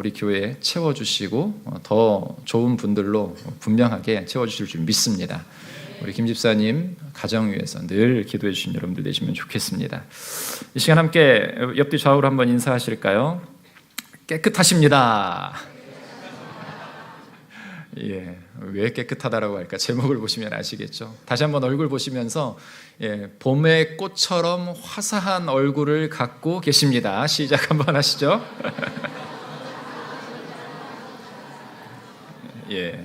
우리 교회에 채워주시고 더 좋은 분들로 분명하게 채워주실 줄 믿습니다. 우리 김 집사님 가정 위해서 늘 기도해 주신 여러분들 되시면 좋겠습니다. 이 시간 함께 옆뒤 좌우로 한번 인사하실까요? 깨끗하십니다. 예, 왜 깨끗하다라고 할까? 제목을 보시면 아시겠죠? 다시 한번 얼굴 보시면서 봄의 꽃처럼 화사한 얼굴을 갖고 계십니다. 시작 한번 하시죠. 예,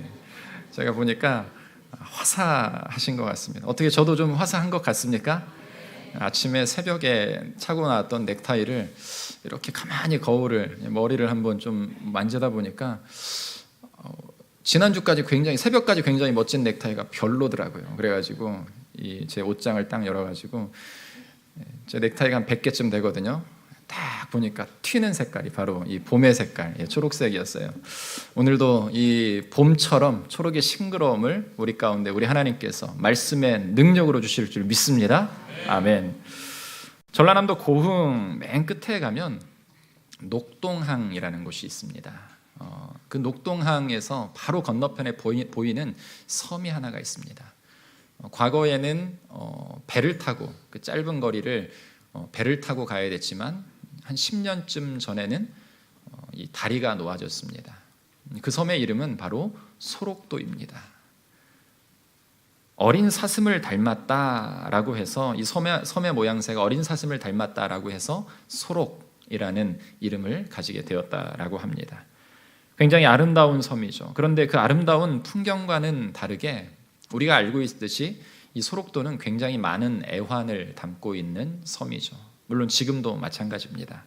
제가 보니까 화사하신 것 같습니다. 어떻게 저도 좀 화사한 것 같습니까? 아침에 새벽에 차고 나왔던 넥타이를 이렇게 가만히 거울을 머리를 한번 좀 만지다 보니까 지난주까지 굉장히 새벽까지 굉장히 멋진 넥타이가 별로더라고요. 그래가지고 제 옷장을 딱 열어가지고 제 넥타이가 한 100개쯤 되거든요. 딱 보니까 튀는 색깔이 바로 이 봄의 색깔, 초록색이었어요. 오늘도 이 봄처럼 초록의 싱그러움을 우리 가운데 우리 하나님께서 말씀의 능력으로 주실 줄 믿습니다. 아멘. 전라남도 고흥 맨 끝에 가면 녹동항이라는 곳이 있습니다. 그 녹동항에서 바로 건너편에 보이는 섬이 하나가 있습니다. 과거에는 배를 타고 그 짧은 거리를 배를 타고 가야 됐지만 한 10년쯤 전에는 이 다리가 놓아졌습니다. 그 섬의 이름은 바로 소록도입니다. 어린 사슴을 닮았다라고 해서 이 섬의 모양새가 어린 사슴을 닮았다라고 해서 소록이라는 이름을 가지게 되었다라고 합니다. 굉장히 아름다운 섬이죠. 그런데 그 아름다운 풍경과는 다르게 우리가 알고 있듯이 이 소록도는 굉장히 많은 애환을 담고 있는 섬이죠. 물론 지금도 마찬가지입니다.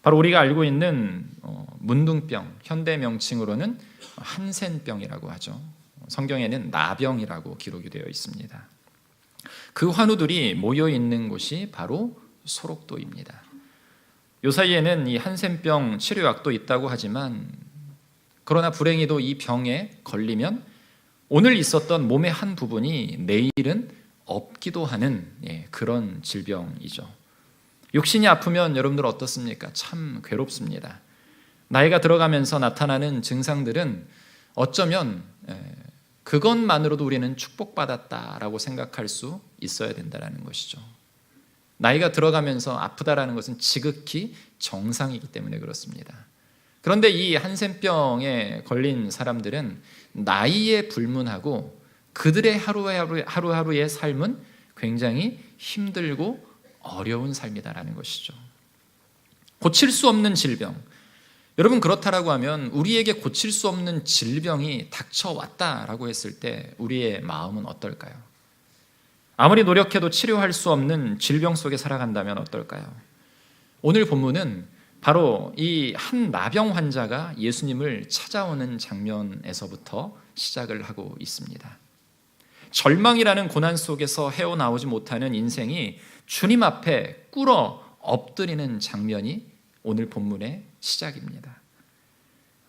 바로 우리가 알고 있는 문둥병, 현대 명칭으로는 한센병이라고 하죠. 성경에는 나병이라고 기록이 되어 있습니다. 그 환우들이 모여 있는 곳이 바로 소록도입니다. 요 사이에는 이 한센병 치료약도 있다고 하지만 그러나 불행히도 이 병에 걸리면 오늘 있었던 몸의 한 부분이 내일은 없기도 하는 그런 질병이죠. 육신이 아프면 여러분들 어떻습니까? 참 괴롭습니다. 나이가 들어가면서 나타나는 증상들은 어쩌면 그것만으로도 우리는 축복받았다라고 생각할 수 있어야 된다는 것이죠. 나이가 들어가면서 아프다라는 것은 지극히 정상이기 때문에 그렇습니다. 그런데 이 한센병에 걸린 사람들은 나이에 불문하고 그들의 하루하루의 삶은 굉장히 힘들고 어려운 삶이다라는 것이죠. 고칠 수 없는 질병. 여러분 그렇다라고 하면 우리에게 고칠 수 없는 질병이 닥쳐왔다라고 했을 때 우리의 마음은 어떨까요? 아무리 노력해도 치료할 수 없는 질병 속에 살아간다면 어떨까요? 오늘 본문은 바로 이 한 나병 환자가 예수님을 찾아오는 장면에서부터 시작을 하고 있습니다. 절망이라는 고난 속에서 헤어나오지 못하는 인생이 주님 앞에 꿇어 엎드리는 장면이 오늘 본문의 시작입니다.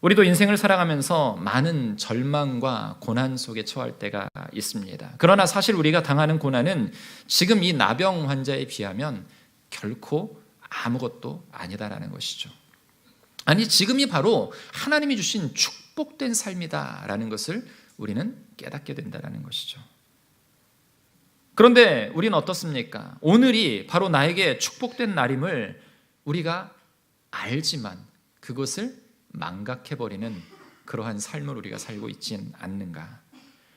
우리도 인생을 살아가면서 많은 절망과 고난 속에 처할 때가 있습니다. 그러나 사실 우리가 당하는 고난은 지금 이 나병 환자에 비하면 결코 아무것도 아니다라는 것이죠. 아니 지금이 바로 하나님이 주신 축복된 삶이다라는 것을 우리는 깨닫게 된다는 것이죠. 그런데 우리는 어떻습니까? 오늘이 바로 나에게 축복된 날임을 우리가 알지만 그것을 망각해버리는 그러한 삶을 우리가 살고 있진 않는가?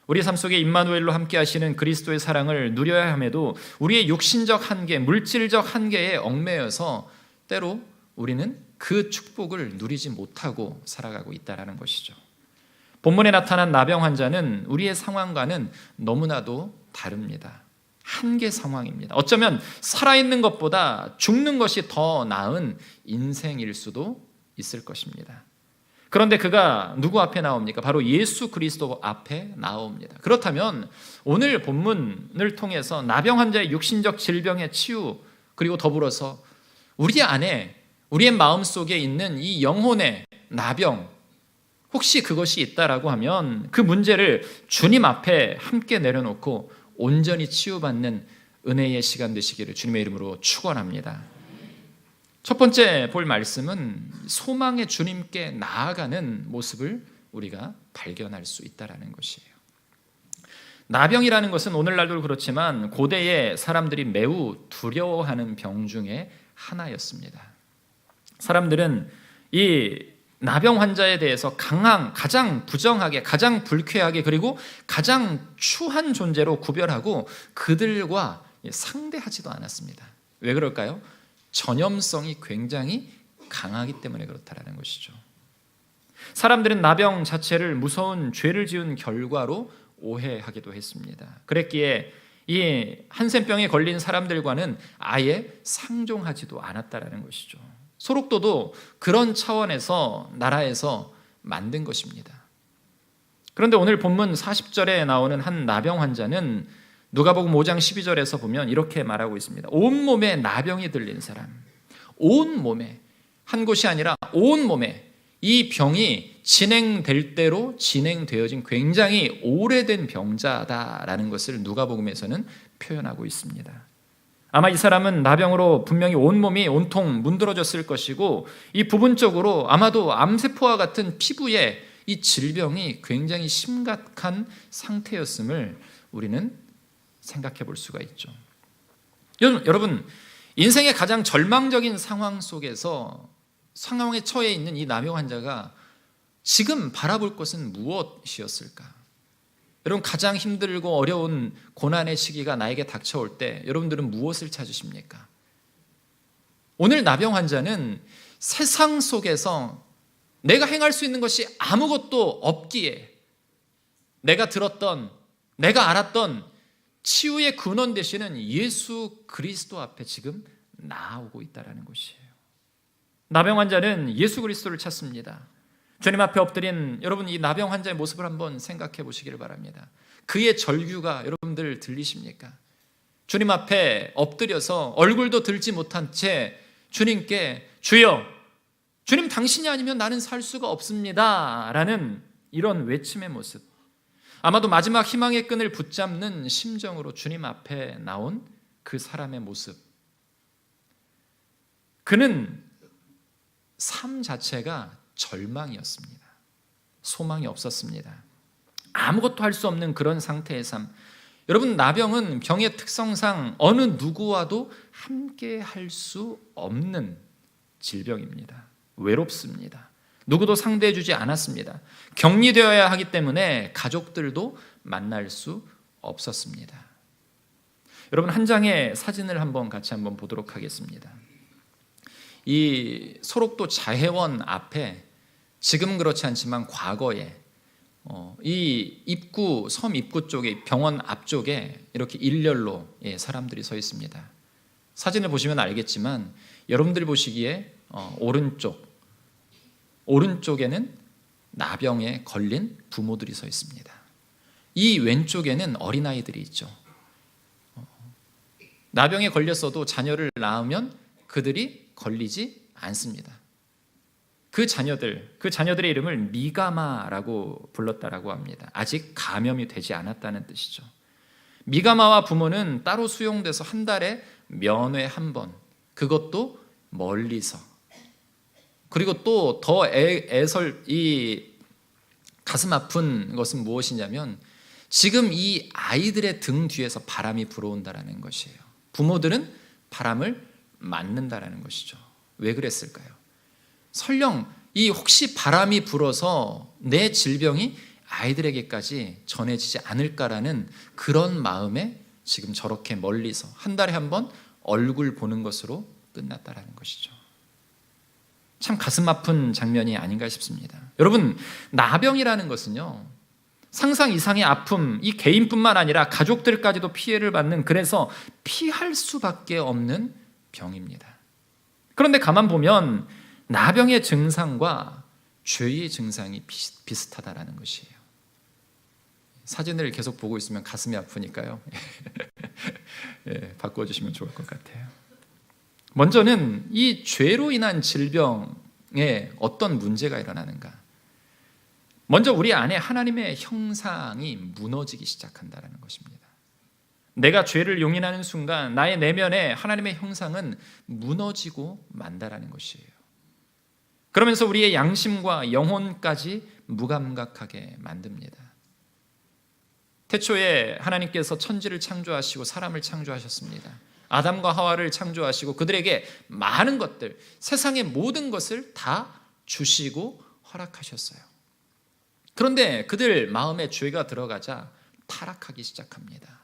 우리 삶 속에 임마누엘로 함께 하시는 그리스도의 사랑을 누려야 함에도 우리의 육신적 한계, 물질적 한계에 얽매여서 때로 우리는 그 축복을 누리지 못하고 살아가고 있다는 것이죠. 본문에 나타난 나병 환자는 우리의 상황과는 너무나도 다릅니다. 한계 상황입니다. 어쩌면 살아있는 것보다 죽는 것이 더 나은 인생일 수도 있을 것입니다. 그런데 그가 누구 앞에 나옵니까? 바로 예수 그리스도 앞에 나옵니다. 그렇다면 오늘 본문을 통해서 나병 환자의 육신적 질병의 치유 그리고 더불어서 우리 안에 우리의 마음속에 있는 이 영혼의 나병 혹시 그것이 있다라고 하면 그 문제를 주님 앞에 함께 내려놓고 온전히 치유받는 은혜의 시간 되시기를 주님의 이름으로 축원합니다. 첫 번째 볼 말씀은 소망의 주님께 나아가는 모습을 우리가 발견할 수 있다는 것이에요. 나병이라는 것은 오늘날도 그렇지만 고대의 사람들이 매우 두려워하는 병 중에 하나였습니다. 사람들은 이 나병 환자에 대해서 가장 부정하게, 가장 불쾌하게, 그리고 가장 추한 존재로 구별하고 그들과 상대하지도 않았습니다. 왜 그럴까요? 전염성이 굉장히 강하기 때문에 그렇다는 것이죠. 사람들은 나병 자체를 무서운 죄를 지은 결과로 오해하기도 했습니다. 그랬기에 이 한센병에 걸린 사람들과는 아예 상종하지도 않았다는 것이죠. 소록도도 그런 차원에서 나라에서 만든 것입니다. 그런데 오늘 본문 40절에 나오는 한 나병 환자는 누가복음 5장 12절에서 보면 이렇게 말하고 있습니다. 온몸에 나병이 들린 사람, 온몸에, 한 곳이 아니라 온몸에 이 병이 진행될 대로 진행되어진 굉장히 오래된 병자다라는 것을 누가복음에서는 표현하고 있습니다. 아마 이 사람은 나병으로 분명히 온몸이 온통 문드러졌을 것이고 이 부분적으로 아마도 암세포와 같은 피부에 이 질병이 굉장히 심각한 상태였음을 우리는 생각해 볼 수가 있죠. 여러분, 인생의 가장 절망적인 상황 속에서 상황에 처해 있는 이 나병 환자가 지금 바라볼 것은 무엇이었을까? 여러분, 가장 힘들고 어려운 고난의 시기가 나에게 닥쳐올 때 여러분들은 무엇을 찾으십니까? 오늘 나병 환자는 세상 속에서 내가 행할 수 있는 것이 아무것도 없기에 내가 들었던, 내가 알았던 치유의 근원 되시는 예수 그리스도 앞에 지금 나아오고 있다는 것이에요. 나병 환자는 예수 그리스도를 찾습니다. 주님 앞에 엎드린 여러분, 이 나병 환자의 모습을 한번 생각해 보시기를 바랍니다. 그의 절규가 여러분들 들리십니까? 주님 앞에 엎드려서 얼굴도 들지 못한 채 주님께 주여, 주님 당신이 아니면 나는 살 수가 없습니다 라는 이런 외침의 모습, 아마도 마지막 희망의 끈을 붙잡는 심정으로 주님 앞에 나온 그 사람의 모습, 그는 삶 자체가 절망이었습니다. 소망이 없었습니다. 아무것도 할 수 없는 그런 상태의 삶. 여러분, 나병은 병의 특성상 어느 누구와도 함께 할 수 없는 질병입니다. 외롭습니다. 누구도 상대해 주지 않았습니다. 격리되어야 하기 때문에 가족들도 만날 수 없었습니다. 여러분, 한 장의 사진을 같이 한번 보도록 하겠습니다. 이 소록도 자해원 앞에 지금은 그렇지 않지만 과거에 이 입구, 섬 입구 쪽에, 병원 앞쪽에 이렇게 일렬로 사람들이 서 있습니다. 사진을 보시면 알겠지만 여러분들이 보시기에 오른쪽에는 나병에 걸린 부모들이 서 있습니다. 이 왼쪽에는 어린아이들이 있죠. 나병에 걸렸어도 자녀를 낳으면 그들이 걸리지 않습니다. 그 자녀들의 이름을 미가마라고 불렀다라고 합니다. 아직 감염이 되지 않았다는 뜻이죠. 미가마와 부모는 따로 수용돼서 한 달에 면회 한 번, 그것도 멀리서. 그리고 또 더 이 가슴 아픈 것은 무엇이냐면 지금 이 아이들의 등 뒤에서 바람이 불어온다라는 것이에요. 부모들은 바람을 맞는다라는 것이죠. 왜 그랬을까요? 설령 이 혹시 바람이 불어서 내 질병이 아이들에게까지 전해지지 않을까라는 그런 마음에 지금 저렇게 멀리서 한 달에 한 번 얼굴 보는 것으로 끝났다라는 것이죠. 참 가슴 아픈 장면이 아닌가 싶습니다. 여러분, 나병이라는 것은요, 상상 이상의 아픔, 이 개인뿐만 아니라 가족들까지도 피해를 받는, 그래서 피할 수밖에 없는 병입니다. 그런데 가만 보면 나병의 증상과 죄의 증상이 비슷하다라는 것이에요. 사진을 계속 보고 있으면 가슴이 아프니까요. 바꿔주시면 좋을 것 같아요. 먼저는 이 죄로 인한 질병에 어떤 문제가 일어나는가? 먼저 우리 안에 하나님의 형상이 무너지기 시작한다는 것입니다. 내가 죄를 용인하는 순간 나의 내면에 하나님의 형상은 무너지고 만다라는 것이에요. 그러면서 우리의 양심과 영혼까지 무감각하게 만듭니다. 태초에 하나님께서 천지를 창조하시고 사람을 창조하셨습니다. 아담과 하와를 창조하시고 그들에게 많은 것들, 세상의 모든 것을 다 주시고 허락하셨어요. 그런데 그들 마음에 죄가 들어가자 타락하기 시작합니다.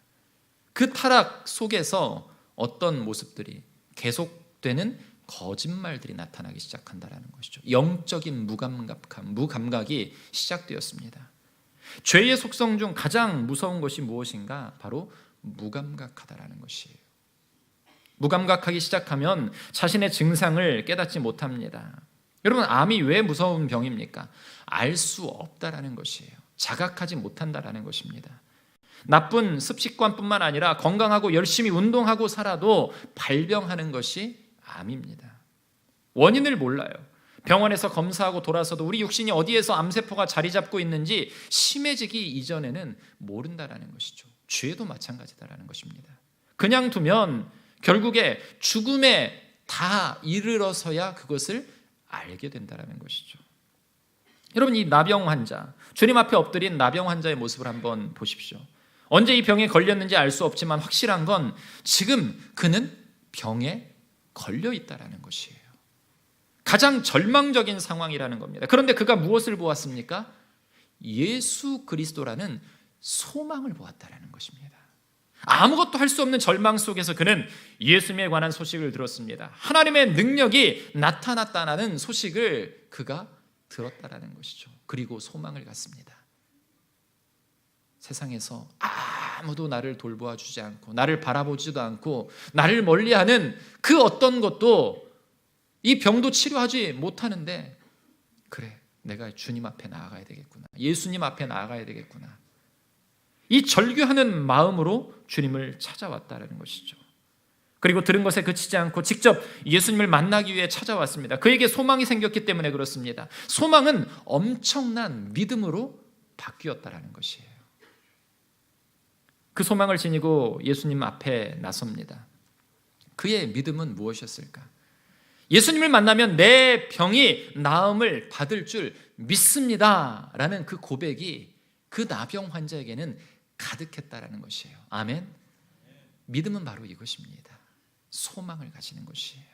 그 타락 속에서 어떤 모습들이 계속되는 거짓말들이 나타나기 시작한다는 것이죠. 영적인 무감각이 시작되었습니다. 죄의 속성 중 가장 무서운 것이 무엇인가? 바로 무감각하다라는 것이에요. 무감각하기 시작하면 자신의 증상을 깨닫지 못합니다. 여러분, 암이 왜 무서운 병입니까? 알 수 없다라는 것이에요. 자각하지 못한다라는 것입니다. 나쁜 습식관뿐만 아니라 건강하고 열심히 운동하고 살아도 발병하는 것이 암입니다. 원인을 몰라요. 병원에서 검사하고 돌아서도 우리 육신이 어디에서 암세포가 자리 잡고 있는지 심해지기 이전에는 모른다라는 것이죠. 죄도 마찬가지다라는 것입니다. 그냥 두면 결국에 죽음에 다 이르러서야 그것을 알게 된다라는 것이죠. 여러분, 이 나병 환자, 주님 앞에 엎드린 나병 환자의 모습을 한번 보십시오. 언제 이 병에 걸렸는지 알 수 없지만 확실한 건 지금 그는 병에 걸려 있다라는 것이에요. 가장 절망적인 상황이라는 겁니다. 그런데 그가 무엇을 보았습니까? 예수 그리스도라는 소망을 보았다라는 것입니다. 아무것도 할 수 없는 절망 속에서 그는 예수님에 관한 소식을 들었습니다. 하나님의 능력이 나타났다는 소식을 그가 들었다라는 것이죠. 그리고 소망을 갖습니다. 세상에서 아무도 나를 돌보아 주지 않고 나를 바라보지도 않고 나를 멀리하는 그 어떤 것도 이 병도 치료하지 못하는데, 그래, 내가 주님 앞에 나아가야 되겠구나, 예수님 앞에 나아가야 되겠구나, 이 절규하는 마음으로 주님을 찾아왔다는 것이죠. 그리고 들은 것에 그치지 않고 직접 예수님을 만나기 위해 찾아왔습니다. 그에게 소망이 생겼기 때문에 그렇습니다. 소망은 엄청난 믿음으로 바뀌었다는 것이에요. 그 소망을 지니고 예수님 앞에 나섭니다. 그의 믿음은 무엇이었을까? 예수님을 만나면 내 병이 나음을 받을 줄 믿습니다 라는 그 고백이 그 나병 환자에게는 가득했다라는 것이에요. 아멘. 믿음은 바로 이것입니다. 소망을 가지는 것이에요.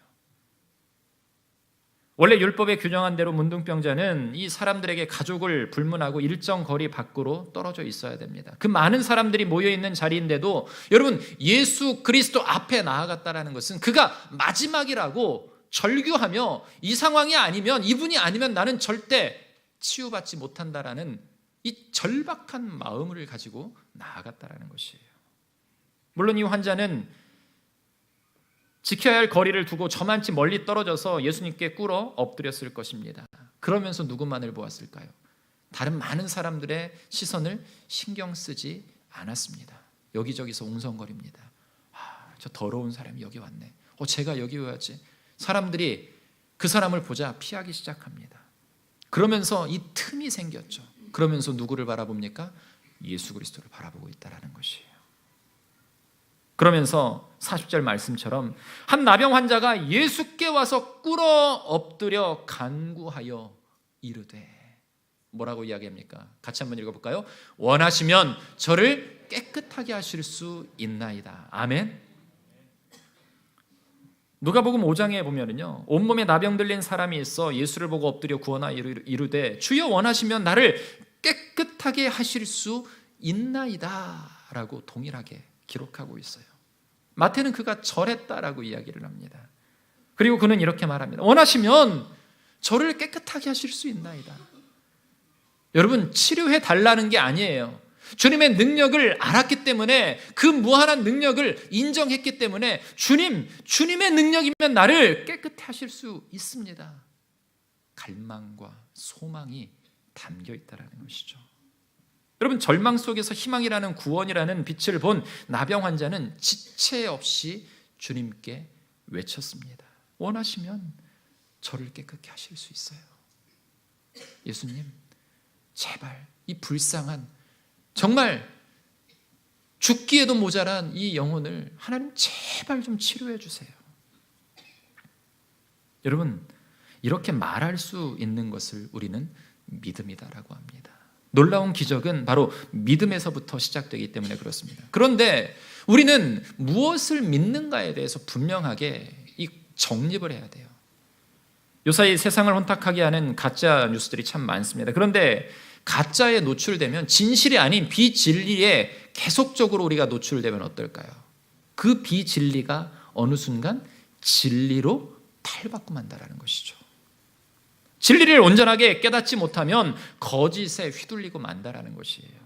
원래 율법에 규정한 대로 문둥병자는 이 사람들에게 가족을 불문하고 일정 거리 밖으로 떨어져 있어야 됩니다. 그 많은 사람들이 모여있는 자리인데도 여러분, 예수 그리스도 앞에 나아갔다는 것은 그가 마지막이라고 절규하며 이 상황이 아니면, 이분이 아니면 나는 절대 치유받지 못한다라는 이 절박한 마음을 가지고 나아갔다라는 것이에요. 물론 이 환자는 지켜야 할 거리를 두고 저만치 멀리 떨어져서 예수님께 꿇어 엎드렸을 것입니다. 그러면서 누구만을 보았을까요? 다른 많은 사람들의 시선을 신경 쓰지 않았습니다. 여기저기서 웅성거립니다. 저 더러운 사람이 여기 왔네. 제가 여기 와야지. 사람들이 그 사람을 보자 피하기 시작합니다. 그러면서 이 틈이 생겼죠. 그러면서 누구를 바라봅니까? 예수 그리스도를 바라보고 있다는 것이에요. 그러면서 40절 말씀처럼 한 나병 환자가 예수께 와서 꿇어 엎드려 간구하여 이르되, 뭐라고 이야기합니까? 같이 한번 읽어볼까요? 원하시면 저를 깨끗하게 하실 수 있나이다. 아멘. 누가복음 5장에 보면은요, 온몸에 나병 들린 사람이 있어 예수를 보고 엎드려 구하나 이르되 주여 원하시면 나를 깨끗하게 하실 수 있나이다 라고 동일하게 기록하고 있어요. 마태는 그가 절했다라고 이야기를 합니다. 그리고 그는 이렇게 말합니다. 원하시면 저를 깨끗하게 하실 수 있나이다. 여러분, 치료해 달라는 게 아니에요. 주님의 능력을 알았기 때문에, 그 무한한 능력을 인정했기 때문에 주님의 능력이면 나를 깨끗해 하실 수 있습니다. 갈망과 소망이 담겨 있다는 것이죠. 여러분, 절망 속에서 희망이라는 구원이라는 빛을 본 나병 환자는 지체 없이 주님께 외쳤습니다. 원하시면 저를 깨끗게 하실 수 있어요. 예수님, 제발 이 불쌍한, 정말 죽기에도 모자란 이 영혼을 하나님 제발 좀 치료해 주세요. 여러분, 이렇게 말할 수 있는 것을 우리는 믿음이다라고 합니다. 놀라운 기적은 바로 믿음에서부터 시작되기 때문에 그렇습니다. 그런데 우리는 무엇을 믿는가에 대해서 분명하게 이 정립을 해야 돼요. 요사이 세상을 혼탁하게 하는 가짜 뉴스들이 참 많습니다. 그런데 가짜에 노출되면 진실이 아닌 비진리에 계속적으로 우리가 노출되면 어떨까요? 그 비진리가 어느 순간 진리로 탈바꿈 한다는 것이죠. 진리를 온전하게 깨닫지 못하면 거짓에 휘둘리고 만다라는 것이에요.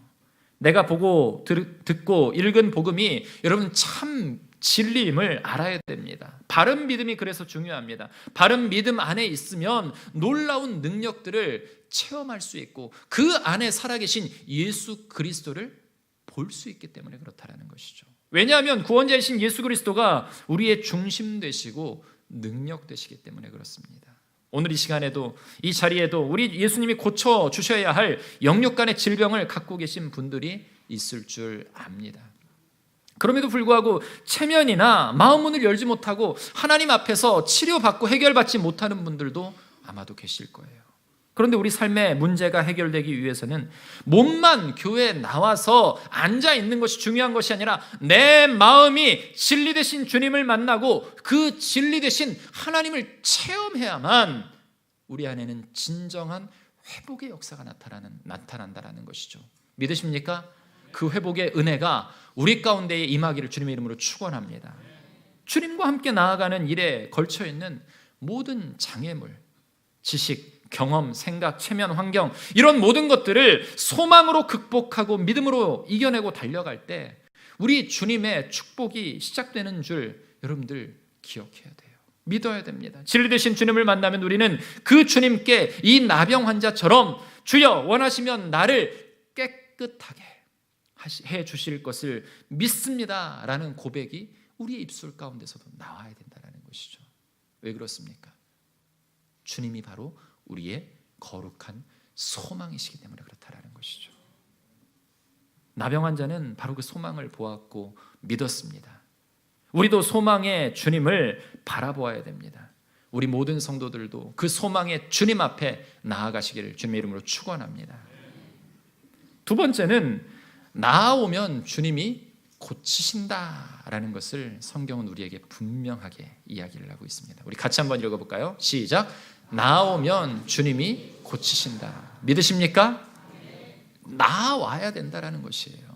내가 보고 듣고 읽은 복음이 여러분 참 진리임을 알아야 됩니다. 바른 믿음이 그래서 중요합니다. 바른 믿음 안에 있으면 놀라운 능력들을 체험할 수 있고 그 안에 살아계신 예수 그리스도를 볼 수 있기 때문에 그렇다는 것이죠. 왜냐하면 구원자이신 예수 그리스도가 우리의 중심 되시고 능력 되시기 때문에 그렇습니다. 오늘 이 시간에도 이 자리에도 우리 예수님이 고쳐 주셔야 할 영육 간의 질병을 갖고 계신 분들이 있을 줄 압니다. 그럼에도 불구하고 체면이나 마음 문을 열지 못하고 하나님 앞에서 치료받고 해결받지 못하는 분들도 아마도 계실 거예요. 그런데 우리 삶의 문제가 해결되기 위해서는 몸만 교회에 나와서 앉아 있는 것이 중요한 것이 아니라 내 마음이 진리 되신 주님을 만나고 그 진리 되신 하나님을 체험해야만 우리 안에는 진정한 회복의 역사가 나타난다는 것이죠. 믿으십니까? 그 회복의 은혜가 우리 가운데에 임하기를 주님의 이름으로 축원합니다. 주님과 함께 나아가는 일에 걸쳐있는 모든 장애물, 지식, 경험, 생각, 체면, 환경 이런 모든 것들을 소망으로 극복하고 믿음으로 이겨내고 달려갈 때 우리 주님의 축복이 시작되는 줄 여러분들 기억해야 돼요. 믿어야 됩니다. 진리 되신 주님을 만나면 우리는 그 주님께 이 나병 환자처럼 주여 원하시면 나를 깨끗하게 해 주실 것을 믿습니다 라는 고백이 우리의 입술 가운데서도 나와야 된다는 것이죠. 왜 그렇습니까? 주님이 바로 우리의 거룩한 소망이시기 때문에 그렇다라는 것이죠. 나병 환자는 바로 그 소망을 보았고 믿었습니다. 우리도 소망의 주님을 바라보아야 됩니다. 우리 모든 성도들도 그 소망의 주님 앞에 나아가시기를 주님의 이름으로 축원합니다. 두 번째는 나아오면 주님이 고치신다라는 것을 성경은 우리에게 분명하게 이야기를 하고 있습니다. 우리 같이 한번 읽어볼까요? 시작. 나아오면 주님이 고치신다. 믿으십니까? 나아와야 된다라는 것이에요.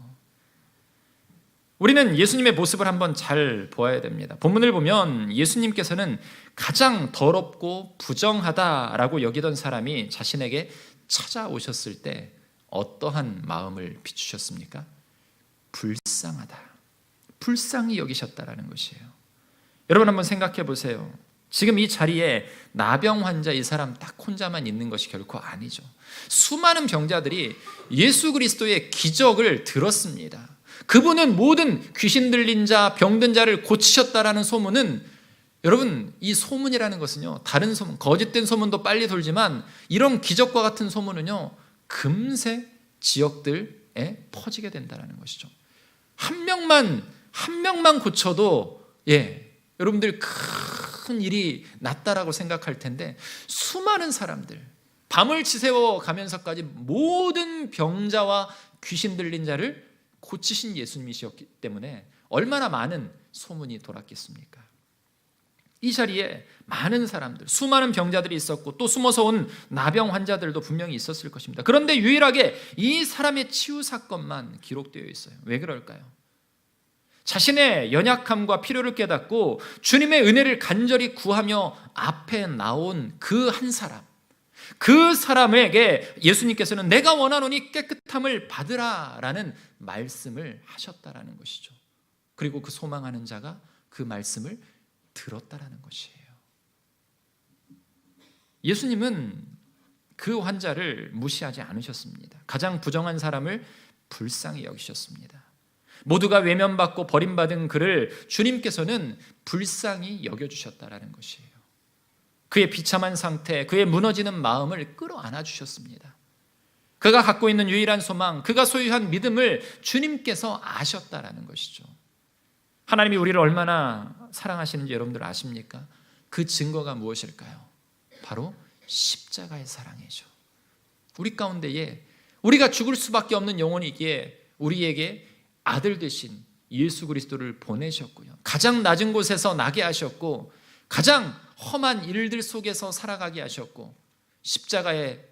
우리는 예수님의 모습을 한번 잘 보아야 됩니다. 본문을 보면 예수님께서는 가장 더럽고 부정하다라고 여기던 사람이 자신에게 찾아오셨을 때 어떠한 마음을 비추셨습니까? 불쌍하다. 불쌍히 여기셨다라는 것이에요. 여러분 한번 생각해 보세요. 지금 이 자리에 나병 환자 이 사람 딱 혼자만 있는 것이 결코 아니죠. 수많은 병자들이 예수 그리스도의 기적을 들었습니다. 그분은 모든 귀신 들린 자, 병든 자를 고치셨다라는 소문은 여러분 이 소문이라는 것은요 다른 소문, 거짓된 소문도 빨리 돌지만 이런 기적과 같은 소문은요 금세 지역들에 퍼지게 된다는 것이죠. 한 명만 고쳐도 여러분들 큰 일이 났다라고 생각할 텐데 수많은 사람들 밤을 지새워 가면서까지 모든 병자와 귀신 들린 자를 고치신 예수님이셨기 때문에 얼마나 많은 소문이 돌았겠습니까? 이 자리에 많은 사람들, 수많은 병자들이 있었고 또 숨어서 온 나병 환자들도 분명히 있었을 것입니다. 그런데 유일하게 이 사람의 치유 사건만 기록되어 있어요. 왜 그럴까요? 자신의 연약함과 필요를 깨닫고 주님의 은혜를 간절히 구하며 앞에 나온 그 한 사람, 그 사람에게 예수님께서는 내가 원하노니 깨끗함을 받으라라는 말씀을 하셨다라는 것이죠. 그리고 그 소망하는 자가 그 말씀을 들었다라는 것이에요. 예수님은 그 환자를 무시하지 않으셨습니다. 가장 부정한 사람을 불쌍히 여기셨습니다. 모두가 외면받고 버림받은 그를 주님께서는 불쌍히 여겨주셨다라는 것이에요. 그의 비참한 상태, 그의 무너지는 마음을 끌어안아 주셨습니다. 그가 갖고 있는 유일한 소망, 그가 소유한 믿음을 주님께서 아셨다라는 것이죠. 하나님이 우리를 얼마나 사랑하시는지 여러분들 아십니까? 그 증거가 무엇일까요? 바로 십자가의 사랑이죠. 우리 가운데에 우리가 죽을 수밖에 없는 영혼이기에 우리에게 아들 되신 예수 그리스도를 보내셨고요. 가장 낮은 곳에서 나게 하셨고 가장 험한 일들 속에서 살아가게 하셨고 십자가에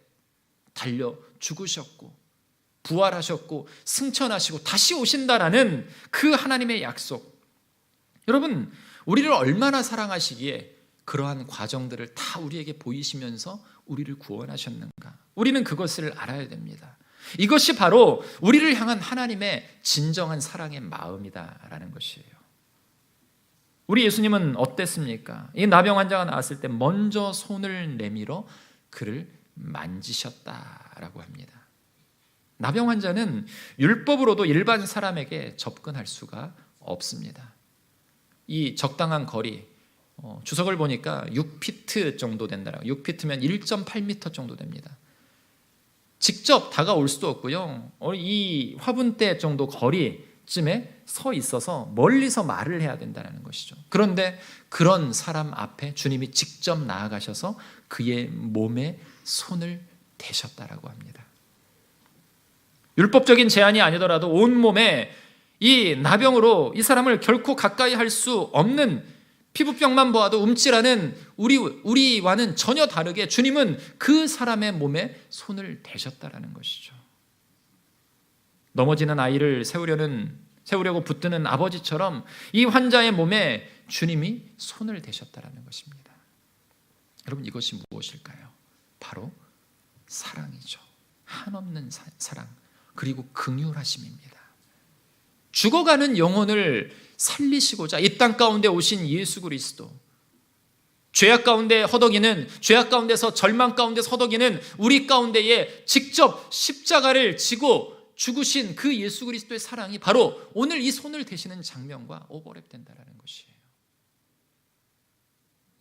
달려 죽으셨고 부활하셨고 승천하시고 다시 오신다라는 그 하나님의 약속. 여러분, 우리를 얼마나 사랑하시기에 그러한 과정들을 다 우리에게 보이시면서 우리를 구원하셨는가? 우리는 그것을 알아야 됩니다. 이것이 바로 우리를 향한 하나님의 진정한 사랑의 마음이다라는 것이에요. 우리 예수님은 어땠습니까? 이 나병 환자가 나왔을 때 먼저 손을 내밀어 그를 만지셨다라고 합니다. 나병 환자는 율법으로도 일반 사람에게 접근할 수가 없습니다. 이 적당한 거리, 주석을 보니까 6피트 정도 된다라고. 6피트면 1.8m 정도 됩니다. 직접 다가올 수도 없고요. 이 화분대 정도 거리쯤에 서 있어서 멀리서 말을 해야 된다는 것이죠. 그런데 그런 사람 앞에 주님이 직접 나아가셔서 그의 몸에 손을 대셨다라고 합니다. 율법적인 제한이 아니더라도 온몸에 이 나병으로 이 사람을 결코 가까이 할 수 없는 피부병만 보아도 움찔하는 우리와는 전혀 다르게 주님은 그 사람의 몸에 손을 대셨다라는 것이죠. 넘어지는 아이를 세우려고 붙드는 아버지처럼 이 환자의 몸에 주님이 손을 대셨다라는 것입니다. 여러분, 이것이 무엇일까요? 바로 사랑이죠. 한없는 사랑, 그리고 긍휼하심입니다. 죽어가는 영혼을 살리시고자 이 땅 가운데 오신 예수 그리스도, 죄악 가운데 허덕이는, 죄악 가운데서 절망 가운데 허덕이는 우리 가운데에 직접 십자가를 지고 죽으신 그 예수 그리스도의 사랑이 바로 오늘 이 손을 대시는 장면과 오버랩된다는 것이에요.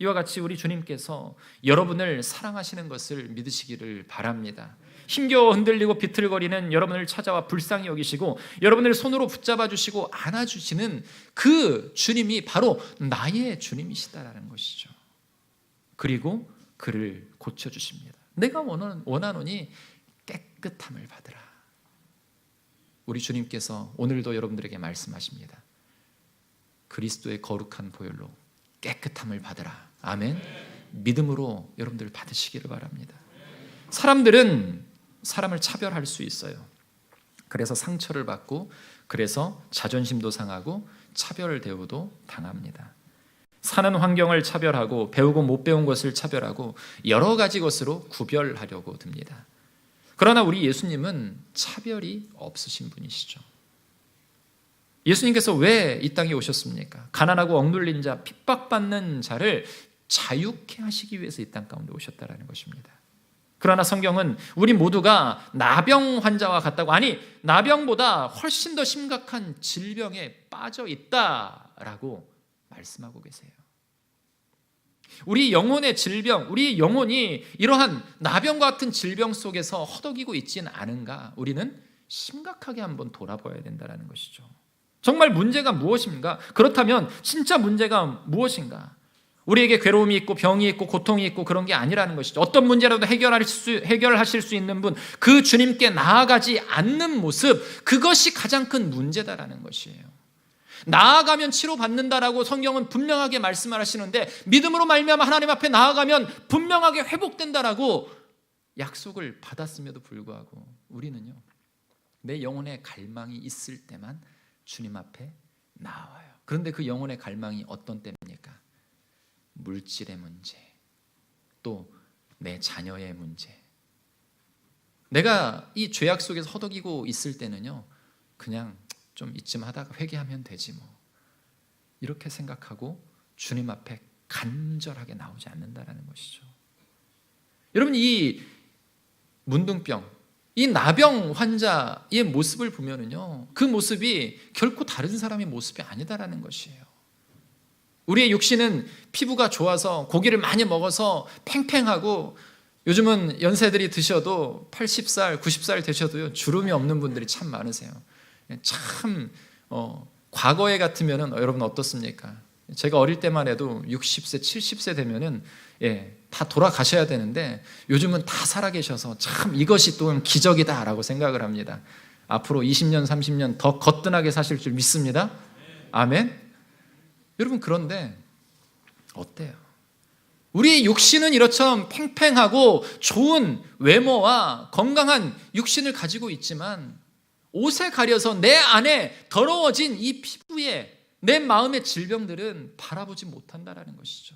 이와 같이 우리 주님께서 여러분을 사랑하시는 것을 믿으시기를 바랍니다. 힘겨워 흔들리고 비틀거리는 여러분을 찾아와 불쌍히 여기시고 여러분을 손으로 붙잡아 주시고 안아주시는 그 주님이 바로 나의 주님이시다라는 것이죠. 그리고 그를 고쳐주십니다. 내가 원하노니 깨끗함을 받으라. 우리 주님께서 오늘도 여러분들에게 말씀하십니다. 그리스도의 거룩한 보혈로 깨끗함을 받으라. 아멘. 믿음으로 여러분들 받으시기를 바랍니다. 사람들은 사람을 차별할 수 있어요. 그래서 상처를 받고, 그래서 자존심도 상하고 차별 대우도 당합니다. 사는 환경을 차별하고 배우고 못 배운 것을 차별하고 여러 가지 것으로 구별하려고 듭니다. 그러나 우리 예수님은 차별이 없으신 분이시죠. 예수님께서 왜 이 땅에 오셨습니까? 가난하고 억눌린 자, 핍박받는 자를 자유케 하시기 위해서 이 땅 가운데 오셨다라는 것입니다. 그러나 성경은 우리 모두가 나병 환자와 같다고, 아니 나병보다 훨씬 더 심각한 질병에 빠져 있다라고 말씀하고 계세요. 우리 영혼의 질병, 우리 영혼이 이러한 나병과 같은 질병 속에서 허덕이고 있지는 않은가? 우리는 심각하게 한번 돌아봐야 된다는 것이죠. 정말 문제가 무엇인가? 그렇다면 진짜 문제가 무엇인가? 우리에게 괴로움이 있고 병이 있고 고통이 있고 그런 게 아니라는 것이죠. 어떤 문제라도 해결하실 수 있는 분, 그 주님께 나아가지 않는 모습, 그것이 가장 큰 문제다라는 것이에요. 나아가면 치료받는다라고 성경은 분명하게 말씀을 하시는데, 믿음으로 말미암아 하나님 앞에 나아가면 분명하게 회복된다라고 약속을 받았음에도 불구하고 우리는요, 내 영혼의 갈망이 있을 때만 주님 앞에 나와요. 그런데 그 영혼의 갈망이 어떤 때입니까? 물질의 문제, 또 내 자녀의 문제. 내가 이 죄악 속에서 허덕이고 있을 때는요, 그냥 좀 이쯤 하다가 회개하면 되지 뭐, 이렇게 생각하고 주님 앞에 간절하게 나오지 않는다라는 것이죠. 여러분, 이 문둥병, 이 나병 환자의 모습을 보면은요, 그 모습이 결코 다른 사람의 모습이 아니다라는 것이에요. 우리의 육신은 피부가 좋아서 고기를 많이 먹어서 팽팽하고 요즘은 연세들이 드셔도 80살, 90살 되셔도요, 주름이 없는 분들이 참 많으세요. 참 과거에 같으면은 여러분 어떻습니까? 제가 어릴 때만 해도 60세, 70세 되면은 다 돌아가셔야 되는데 요즘은 다 살아계셔서 참 이것이 또 기적이다라고 생각을 합니다. 앞으로 20년, 30년 더 거뜬하게 사실 줄 믿습니다. 아멘. 여러분, 그런데 어때요? 우리 육신은 이렇처럼 팽팽하고 좋은 외모와 건강한 육신을 가지고 있지만 옷에 가려서 내 안에 더러워진 이 피부에 내 마음의 질병들은 바라보지 못한다라는 것이죠.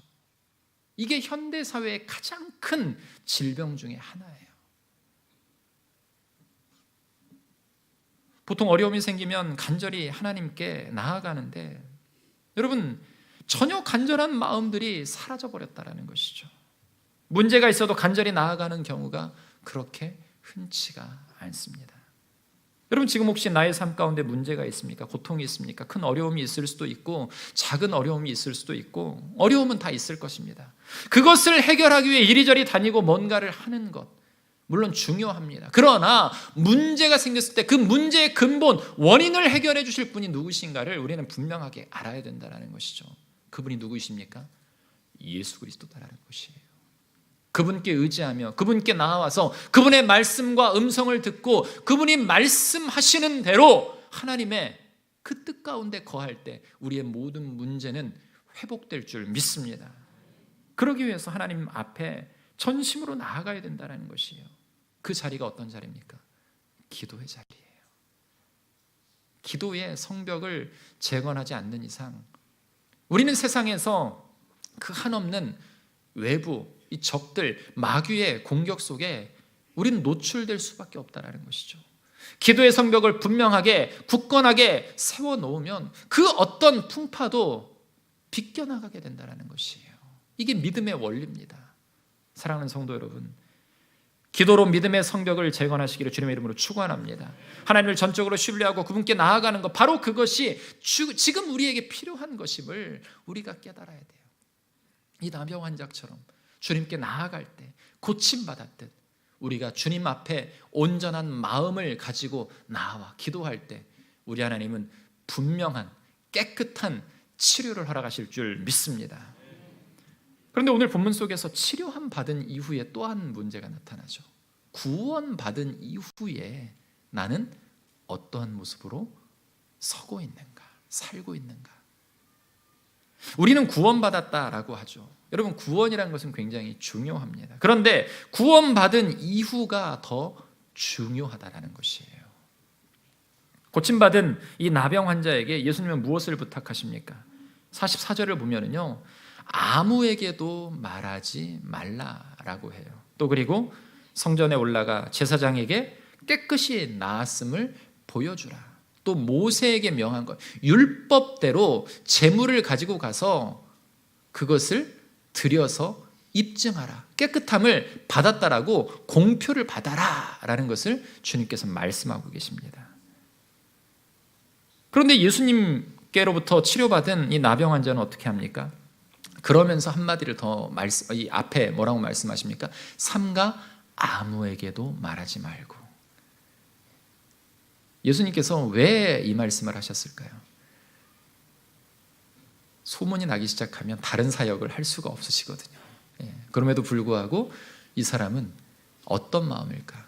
이게 현대 사회의 가장 큰 질병 중에 하나예요. 보통 어려움이 생기면 간절히 하나님께 나아가는데 여러분, 전혀 간절한 마음들이 사라져버렸다는 것이죠. 문제가 있어도 간절히 나아가는 경우가 그렇게 흔치가 않습니다. 여러분, 지금 혹시 나의 삶 가운데 문제가 있습니까? 고통이 있습니까? 큰 어려움이 있을 수도 있고 작은 어려움이 있을 수도 있고 어려움은 다 있을 것입니다. 그것을 해결하기 위해 이리저리 다니고 뭔가를 하는 것 물론 중요합니다. 그러나 문제가 생겼을 때 그 문제의 근본 원인을 해결해 주실 분이 누구신가를 우리는 분명하게 알아야 된다는 것이죠. 그분이 누구이십니까? 예수 그리스도다라는 것이에요. 그분께 의지하며 그분께 나아와서 그분의 말씀과 음성을 듣고 그분이 말씀하시는 대로 하나님의 그 뜻 가운데 거할 때 우리의 모든 문제는 회복될 줄 믿습니다. 그러기 위해서 하나님 앞에 전심으로 나아가야 된다는 것이에요. 그 자리가 어떤 자리입니까? 기도의 자리예요. 기도의 성벽을 재건하지 않는 이상 우리는 세상에서 그 한없는 외부 이 적들 마귀의 공격 속에 우리는 노출될 수밖에 없다는 것이죠. 기도의 성벽을 분명하게 굳건하게 세워놓으면 그 어떤 풍파도 비껴나가게 된다는 것이에요. 이게 믿음의 원리입니다. 사랑하는 성도 여러분, 기도로 믿음의 성벽을 재건하시기를 주님의 이름으로 축원합니다. 하나님을 전적으로 신뢰하고 그분께 나아가는 것, 바로 그것이 지금 우리에게 필요한 것임을 우리가 깨달아야 돼요. 이 나병 환자처럼 주님께 나아갈 때 고침받았듯 우리가 주님 앞에 온전한 마음을 가지고 나와 기도할 때 우리 하나님은 분명한 깨끗한 치료를 허락하실 줄 믿습니다. 그런데 오늘 본문 속에서 치료함 받은 이후에 또 한 문제가 나타나죠. 구원받은 이후에 나는 어떠한 모습으로 서고 있는가, 살고 있는가. 우리는 구원받았다라고 하죠. 여러분, 구원이라는 것은 굉장히 중요합니다. 그런데 구원받은 이후가 더 중요하다는 것이에요. 고침받은 이 나병 환자에게 예수님은 무엇을 부탁하십니까? 44절을 보면은요, 아무에게도 말하지 말라라고 해요. 또 그리고 성전에 올라가 제사장에게 깨끗이 나았음을 보여주라. 또 모세에게 명한 것, 율법대로 제물을 가지고 가서 그것을 드려서 입증하라. 깨끗함을 받았다라고 공표를 받아라라는 것을 주님께서 말씀하고 계십니다. 그런데 예수님께로부터 치료받은 이 나병 환자는 어떻게 합니까? 그러면서 한마디를 더 이 앞에 뭐라고 말씀하십니까? 삼가 아무에게도 말하지 말고. 예수님께서 왜 이 말씀을 하셨을까요? 소문이 나기 시작하면 다른 사역을 할 수가 없으시거든요. 그럼에도 불구하고 이 사람은 어떤 마음일까?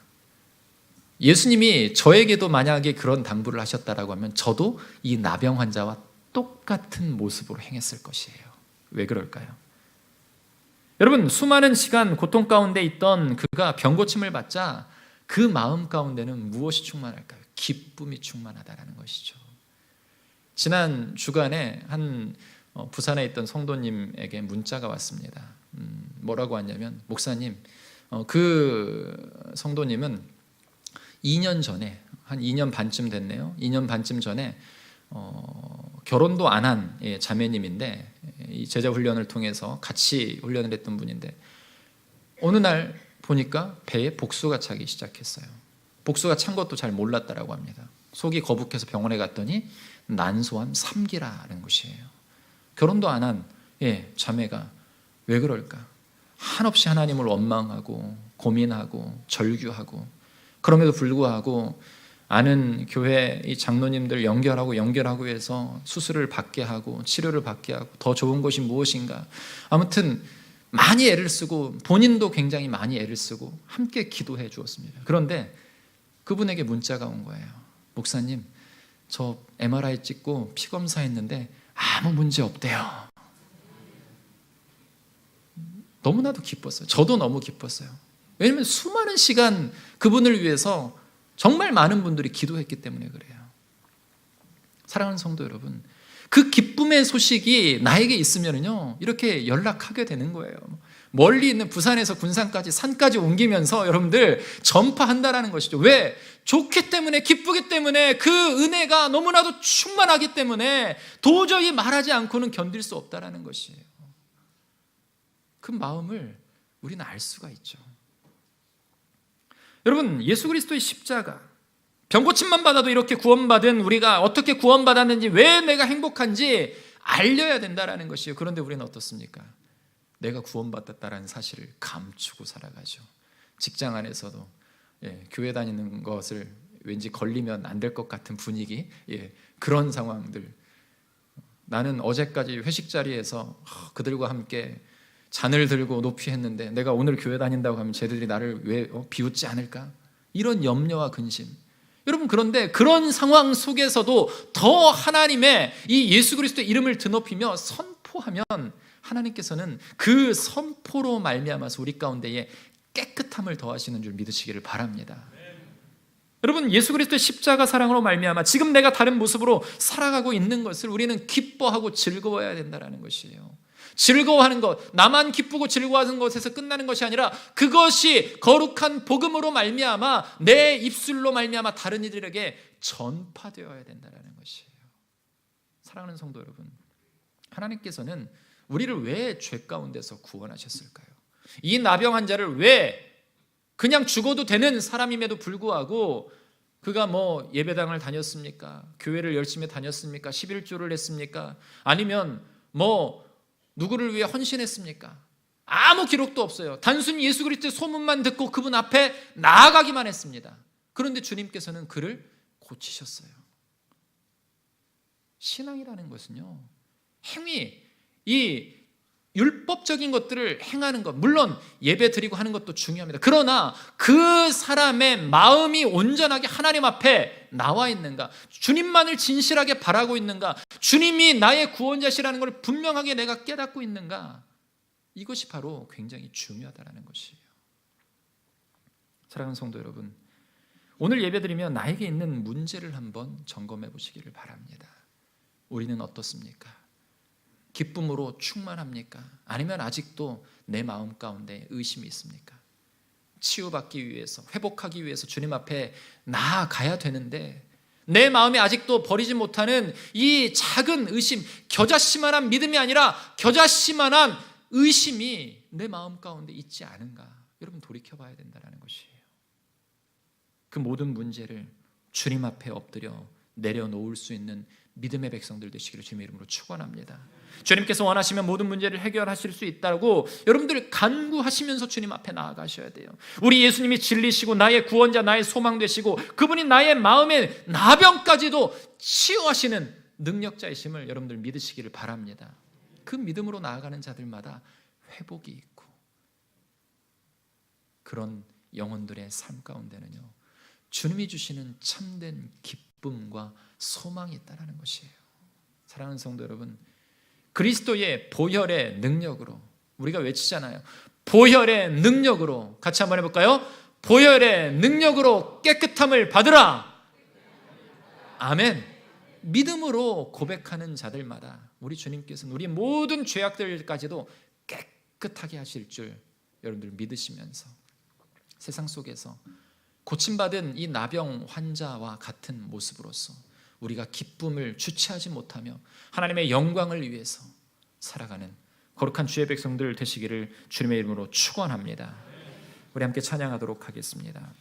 예수님이 저에게도 만약에 그런 당부를 하셨다라고 하면 저도 이 나병 환자와 똑같은 모습으로 행했을 것이에요. 왜 그럴까요? 여러분, 수많은 시간 고통 가운데 있던 그가 병고침을 받자 그 마음 가운데는 무엇이 충만할까요? 기쁨이 충만하다는 것이죠. 지난 주간에 한 부산에 있던 성도님에게 문자가 왔습니다. 뭐라고 왔냐면, 목사님, 그 성도님은 2년 전에, 한 2년 반쯤 됐네요. 2년 반쯤 전에 결혼도 안 한 자매님인데 이 제자 훈련을 통해서 같이 훈련을 했던 분인데 어느 날 보니까 배에 복수가 차기 시작했어요. 복수가 찬 것도 잘 몰랐다라고 합니다. 속이 거북해서 병원에 갔더니 난소암 3기라는 것이에요. 결혼도 안 한 자매가 왜 그럴까? 한없이 하나님을 원망하고 고민하고 절규하고, 그럼에도 불구하고 아는 교회 이 장로님들 연결하고 해서 수술을 받게 하고 치료를 받게 하고 더 좋은 것이 무엇인가, 아무튼 많이 애를 쓰고 본인도 굉장히 많이 애를 쓰고 함께 기도해 주었습니다. 그런데 그분에게 문자가 온 거예요. 목사님, 저 MRI 찍고 피 검사했는데 아무 문제 없대요. 너무나도 기뻤어요. 저도 너무 기뻤어요. 왜냐하면 수많은 시간 그분을 위해서 정말 많은 분들이 기도했기 때문에 그래요. 사랑하는 성도 여러분, 그 기쁨의 소식이 나에게 있으면요 이렇게 연락하게 되는 거예요. 멀리 있는 부산에서 군산까지 산까지 옮기면서 여러분들 전파한다라는 것이죠. 왜? 좋기 때문에, 기쁘기 때문에, 그 은혜가 너무나도 충만하기 때문에 도저히 말하지 않고는 견딜 수 없다라는 것이에요. 그 마음을 우리는 알 수가 있죠. 여러분, 예수 그리스도의 십자가, 병고침만 받아도 이렇게 구원받은 우리가 어떻게 구원받았는지, 왜 내가 행복한지 알려야 된다라는 것이에요. 그런데 우리는 어떻습니까? 내가 구원받았다라는 사실을 감추고 살아가죠. 직장 안에서도 교회 다니는 것을 왠지 걸리면 안 될 것 같은 분위기, 그런 상황들. 나는 어제까지 회식 자리에서 그들과 함께 잔을 들고 높이 했는데 내가 오늘 교회 다닌다고 하면 쟤들이 나를 왜 비웃지 않을까? 이런 염려와 근심. 여러분, 그런데 그런 상황 속에서도 더 하나님의 이 예수 그리스도의 이름을 드높이며 선포하면 하나님께서는 그 선포로 말미암아서 우리 가운데에 깨끗함을 더하시는 줄 믿으시기를 바랍니다. 여러분, 예수 그리스도의 십자가 사랑으로 말미암아 지금 내가 다른 모습으로 살아가고 있는 것을 우리는 기뻐하고 즐거워해야 된다는 것이에요. 즐거워하는 것, 나만 기쁘고 즐거워하는 것에서 끝나는 것이 아니라 그것이 거룩한 복음으로 말미암아 내 입술로 말미암아 다른 이들에게 전파되어야 된다는 것이에요. 사랑하는 성도 여러분, 하나님께서는 우리를 왜 죄 가운데서 구원하셨을까요? 이 나병 환자를 왜 그냥 죽어도 되는 사람임에도 불구하고 그가 뭐 예배당을 다녔습니까? 교회를 열심히 다녔습니까? 11조를 했습니까? 아니면 뭐 누구를 위해 헌신했습니까? 아무 기록도 없어요. 단순히 예수 그리스도의 소문만 듣고 그분 앞에 나아가기만 했습니다. 그런데 주님께서는 그를 고치셨어요. 신앙이라는 것은요, 행위, 이 율법적인 것들을 행하는 것, 물론 예배 드리고 하는 것도 중요합니다. 그러나 그 사람의 마음이 온전하게 하나님 앞에 나와 있는가, 주님만을 진실하게 바라고 있는가, 주님이 나의 구원자시라는 걸 분명하게 내가 깨닫고 있는가, 이것이 바로 굉장히 중요하다는 것이에요. 사랑하는 성도 여러분, 오늘 예배 드리면 나에게 있는 문제를 한번 점검해 보시기를 바랍니다. 우리는 어떻습니까? 기쁨으로 충만합니까? 아니면 아직도 내 마음 가운데 의심이 있습니까? 치유받기 위해서, 회복하기 위해서 주님 앞에 나아가야 되는데 내 마음에 아직도 버리지 못하는 이 작은 의심, 겨자씨만한 믿음이 아니라 겨자씨만한 의심이 내 마음 가운데 있지 않은가? 여러분, 돌이켜봐야 된다는 것이에요. 그 모든 문제를 주님 앞에 엎드려 내려놓을 수 있는 믿음의 백성들 되시기를 주님의 이름으로 축원합니다. 주님께서 원하시면 모든 문제를 해결하실 수 있다고 여러분들 간구하시면서 주님 앞에 나아가셔야 돼요. 우리 예수님이 진리시고 나의 구원자, 나의 소망 되시고 그분이 나의 마음의 나병까지도 치유하시는 능력자이심을 여러분들 믿으시기를 바랍니다. 그 믿음으로 나아가는 자들마다 회복이 있고 그런 영혼들의 삶 가운데는요, 주님이 주시는 참된 기쁨과 소망이 있다는 것이에요. 사랑하는 성도 여러분, 그리스도의 보혈의 능력으로, 우리가 외치잖아요. 보혈의 능력으로, 같이 한번 해볼까요? 보혈의 능력으로 깨끗함을 받으라. 아멘. 믿음으로 고백하는 자들마다 우리 주님께서는 우리 모든 죄악들까지도 깨끗하게 하실 줄 여러분들 믿으시면서 세상 속에서 고침받은 이 나병 환자와 같은 모습으로서 우리가 기쁨을 주체하지 못하며 하나님의 영광을 위해서 살아가는 거룩한 주의 백성들 되시기를 주님의 이름으로 축원합니다. 우리 함께 찬양하도록 하겠습니다.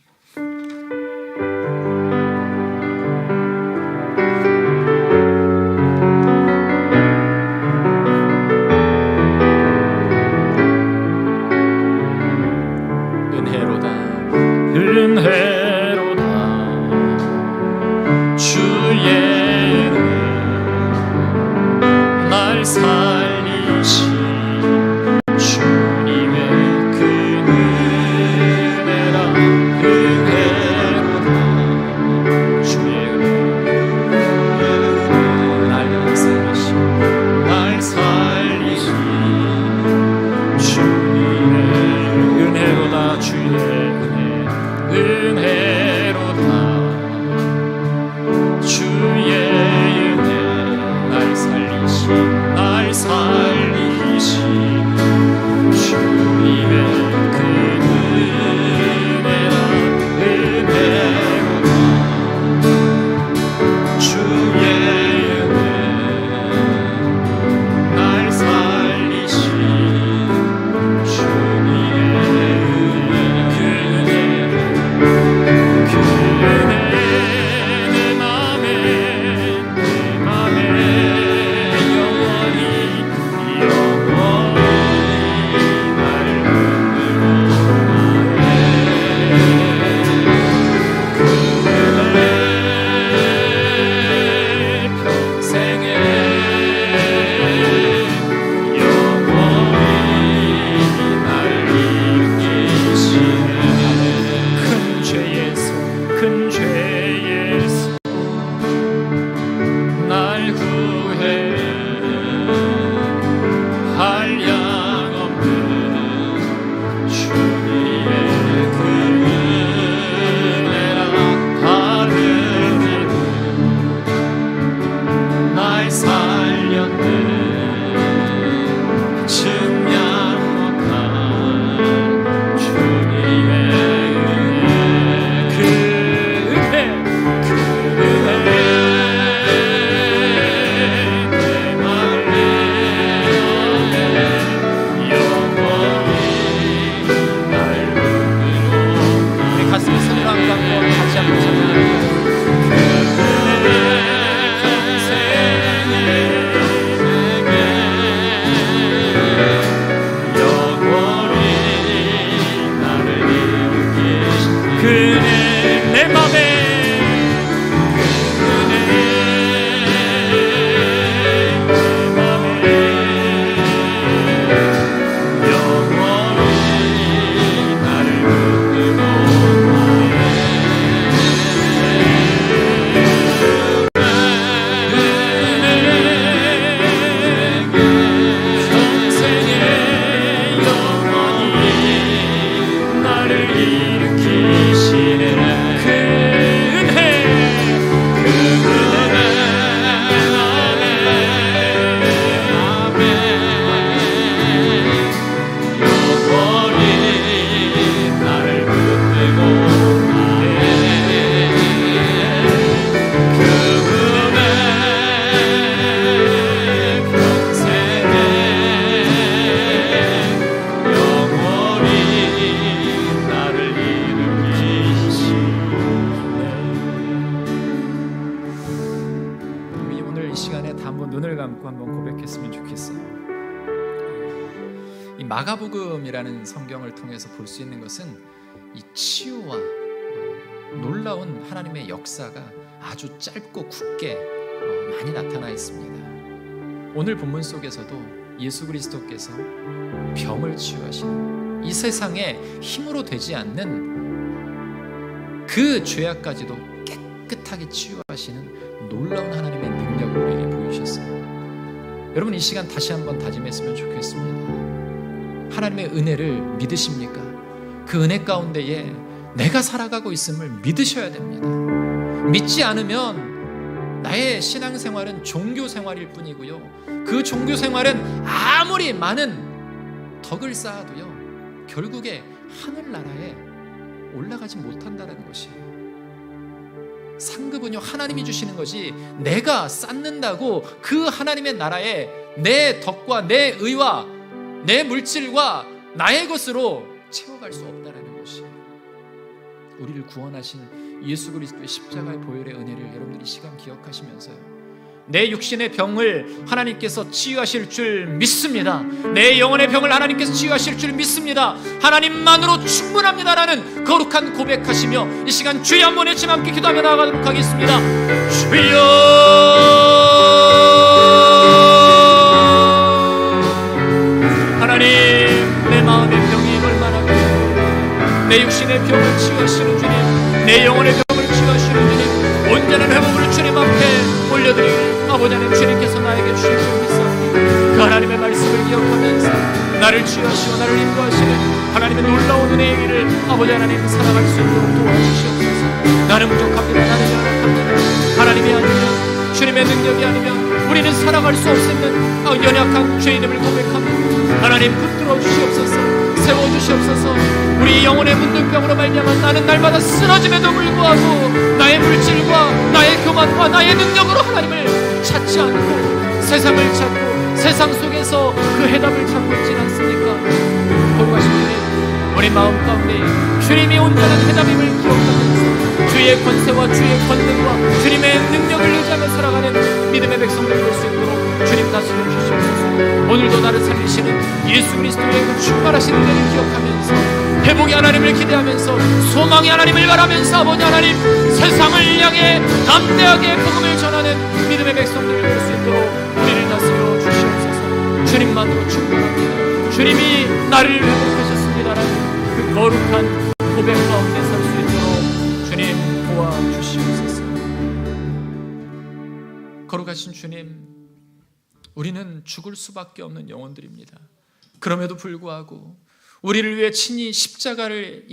은혜로 은혜로다. 주의 은혜 날 살리시 주님의 그 은혜라. 은혜로다. 주의 은혜 날 살리시 주님의 그 은혜 내 맘에 영원히 날 마가복음이라는 성경을 통해서 볼 수 있는 것은 이 치유와 놀라운 하나님의 역사가 아주 짧고 굵게 많이 나타나 있습니다. 오늘 본문 속에서도 예수 그리스도께서 병을 치유하시는, 이 세상에 힘으로 되지 않는 그 죄악까지도 깨끗하게 치유하시는 놀라운 하나님의 능력을 우리에게 보이셨어요. 여러분, 이 시간 다시 한번 다짐했으면 좋겠습니다. 하나님의 은혜를 믿으십니까? 그 은혜 가운데에 내가 살아가고 있음을 믿으셔야 됩니다. 믿지 않으면 나의 신앙생활은 종교생활일 뿐이고요, 그 종교생활은 아무리 많은 덕을 쌓아도요 결국에 하늘나라에 올라가지 못한다는 것이에요. 상급은요 하나님이 주시는 것이, 내가 쌓는다고 그 하나님의 나라에 내 덕과 내 의와 내 물질과 나의 것으로 채워갈 수 없다는 것이에요. 우리를 구원하신 예수 그리스도의 십자가의 보혈의 은혜를 여러분들이 이 시간 기억하시면서요, 내 육신의 병을 하나님께서 치유하실 줄 믿습니다. 내 영혼의 병을 하나님께서 치유하실 줄 믿습니다. 하나님만으로 충분합니다라는 거룩한 고백하시며 이 시간 주여 한번 외치며 함께 기도하며 나아가도록 하겠습니다. 주여, 하나님, 내 마음의 병이 얼마나 크고 내 육신의 병을 치유하시는 주님, 내 영혼의 병을 치유하시는 주님, 온전한 회복을 주님 앞에 올려드릴 아버지 하나님, 주님께서 나에게 주신 줄 믿사오니 그 하나님의 말씀을 기억하면서 나를 취하시고 나를 인도하시는 하나님의 놀라운 은혜의 길을 아버지 하나님 살아갈 수 있도록 도와주시옵소서. 나는 부족합니다. 나는 연약합니다. 하나님이 아니면, 주님의 능력이 아니면 우리는 살아갈 수 없는 연약한 죄인임을 고백합니다. 하나님 붙들어 주시옵소서. 세워주시옵소서. 우리 영혼의 문둥병으로 말미암아 나는 날마다 쓰러짐에도 불구하고 나의 물질과 나의 교만과 나의 능력으로 하나님을 찾지 않고 세상을 찾고 세상 속에서 그 해답을 찾고 있지 않습니까? 거룩하신 주님, 우리 마음 가운데 주님이 온전한 해답임을 기억하면서 주의 권세와 주의 권능과 주님의 능력을 의지하며 살아가는 믿음의 백성들 될 수 있도록 주님 다스려 주시옵소서. 오늘도 나를 살리시는 예수 그리스도의 그 충만하신 은혜를 기억하면서 회복의 하나님을 기대하면서 소망의 하나님을 바라면서 아버지 하나님 세상을 향해 담대하게 복음을 전하는 믿음의 백성들 될 수 있도록 우리를 다스려 주시옵소서. 주님만으로 충분합니다. 주님이 나를 회복하셨습니다라는 그 거룩한 고백 가운데 살 수 있도록 주님 도와주시옵소서. 거룩하신 주님, 우리는 죽을 수밖에 없는 영혼들입니다. 그럼에도 불구하고 우리를 위해 친히 십자가를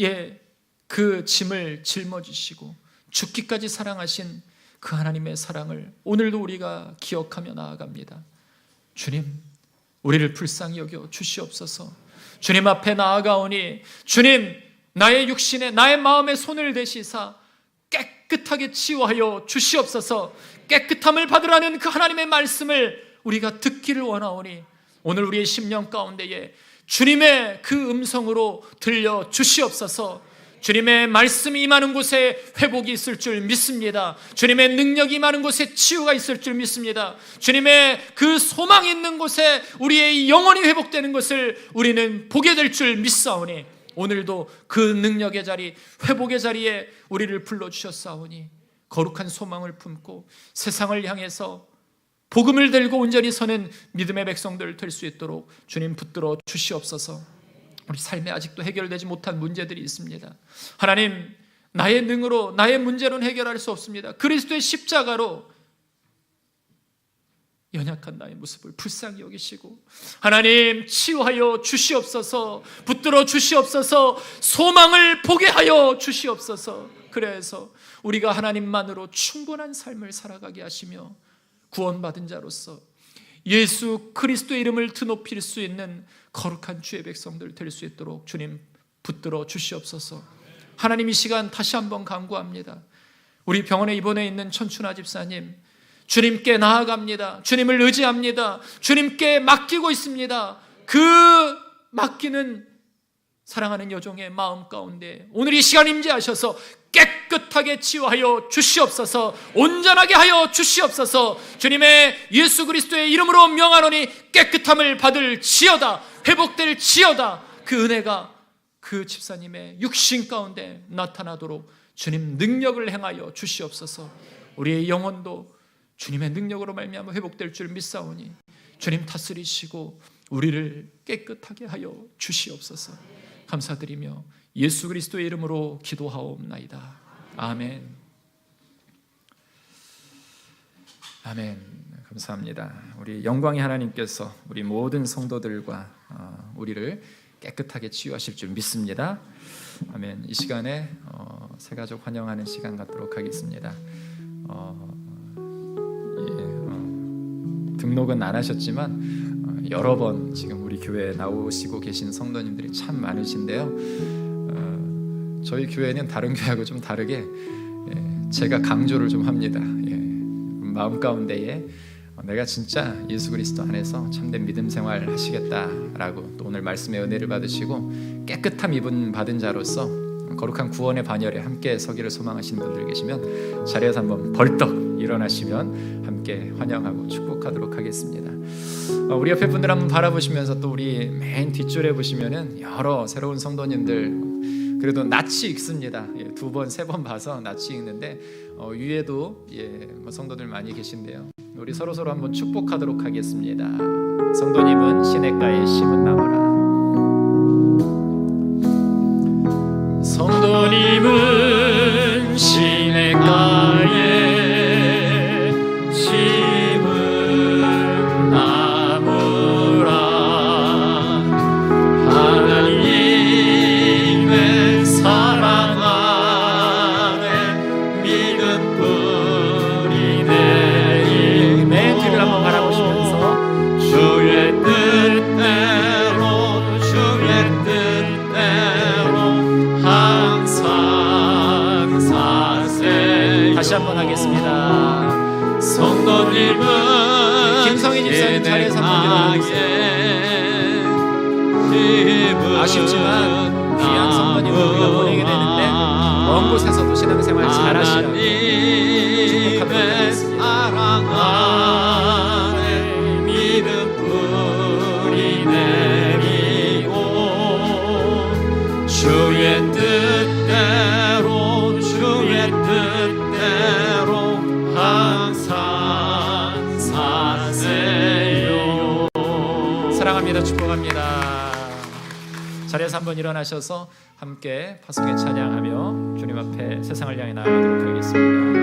그 짐을 짊어지시고 죽기까지 사랑하신 그 하나님의 사랑을 오늘도 우리가 기억하며 나아갑니다. 주님, 우리를 불쌍히 여겨 주시옵소서. 주님 앞에 나아가오니 주님, 나의 육신에 나의 마음에 손을 대시사 깨끗하게 치유하여 주시옵소서. 깨끗함을 받으라는 그 하나님의 말씀을 우리가 듣기를 원하오니 오늘 우리의 심령 가운데에 주님의 그 음성으로 들려 주시옵소서. 주님의 말씀이 임하는 곳에 회복이 있을 줄 믿습니다. 주님의 능력이 임하는 곳에 치유가 있을 줄 믿습니다. 주님의 그 소망이 있는 곳에 우리의 영혼이 회복되는 것을 우리는 보게 될 줄 믿사오니 오늘도 그 능력의 자리, 회복의 자리에 우리를 불러주셨사오니 거룩한 소망을 품고 세상을 향해서 복음을 들고 온전히 서는 믿음의 백성들 될 수 있도록 주님 붙들어 주시옵소서. 우리 삶에 아직도 해결되지 못한 문제들이 있습니다. 하나님, 나의 능으로 나의 문제로는 해결할 수 없습니다. 그리스도의 십자가로 연약한 나의 모습을 불쌍히 여기시고 하나님 치유하여 주시옵소서. 붙들어 주시옵소서. 소망을 보게 하여 주시옵소서. 그래서 우리가 하나님만으로 충분한 삶을 살아가게 하시며 구원받은 자로서 예수 그리스도의 이름을 드높일 수 있는 거룩한 주의 백성들 될 수 있도록 주님 붙들어 주시옵소서. 하나님, 이 시간 다시 한번 간구합니다. 우리 병원에 입원해 있는 천춘아 집사님, 주님께 나아갑니다. 주님을 의지합니다. 주님께 맡기고 있습니다. 그 맡기는 사랑하는 여종의 마음 가운데 오늘 이 시간 임재하셔서 깨끗하게 치유하여 주시옵소서. 온전하게 하여 주시옵소서. 주님의 예수 그리스도의 이름으로 명하노니 깨끗함을 받을 지어다, 회복될 지어다. 그 은혜가 그 집사님의 육신 가운데 나타나도록 주님 능력을 행하여 주시옵소서. 우리의 영혼도 주님의 능력으로 말미암아 회복될 줄 믿사오니 주님 다스리시고 우리를 깨끗하게 하여 주시옵소서. 감사드리며 예수 그리스도의 이름으로 기도하옵나이다. 아멘. 아멘. 감사합니다. 우리 영광의 하나님께서 우리 모든 성도들과 우리를 깨끗하게 치유하실 줄 믿습니다. 아멘. 이 시간에 새가족 환영하는 시간 갖도록 하겠습니다. 등록은 안 하셨지만 여러 번 지금 우리 교회에 나오시고 계신 성도님들이 참 많으신데요. 저희 교회는 다른 교회하고 좀 다르게 제가 강조를 좀 합니다. 마음 가운데에 내가 진짜 예수 그리스도 안에서 참된 믿음 생활 하시겠다라고 또 오늘 말씀의 은혜를 받으시고 깨끗함 입은 받은 자로서 거룩한 구원의 반열에 함께 서기를 소망하시는 분들 계시면 자리에서 한번 벌떡 일어나시면 함께 환영하고 축복하도록 하겠습니다. 우리 옆에 분들 한번 바라보시면서 또 우리 맨 뒷줄에 보시면은 여러 새로운 성도님들 그래도 낯이 익습니다. 2번, 3번 봐서 낯이 익는데 위에도 성도들 많이 계신데요. 우리 서로 한번 축복하도록 하겠습니다. 성도님은 시냇가에 심은 나무라. 성도님은 시냇가에 심은 나무라. 다시 한번 하겠습니다. 성도님은 김성희 집사님 자리에서 한번 일어나주세요. 아쉽지만 귀한 성도님을 우리가 보내게 되는데 먼 곳에서도 신앙생활 잘하시라고 축복하도록 하겠습니다. 믿음 뿌리 내리고 주의 뜻대로 항상 사세요. 사랑합니다. 축복합니다. 자리에서 한번 일어나셔서 함께 파송의 찬양하며 주님 앞에 세상을 향해 나아가도록 하겠습니다.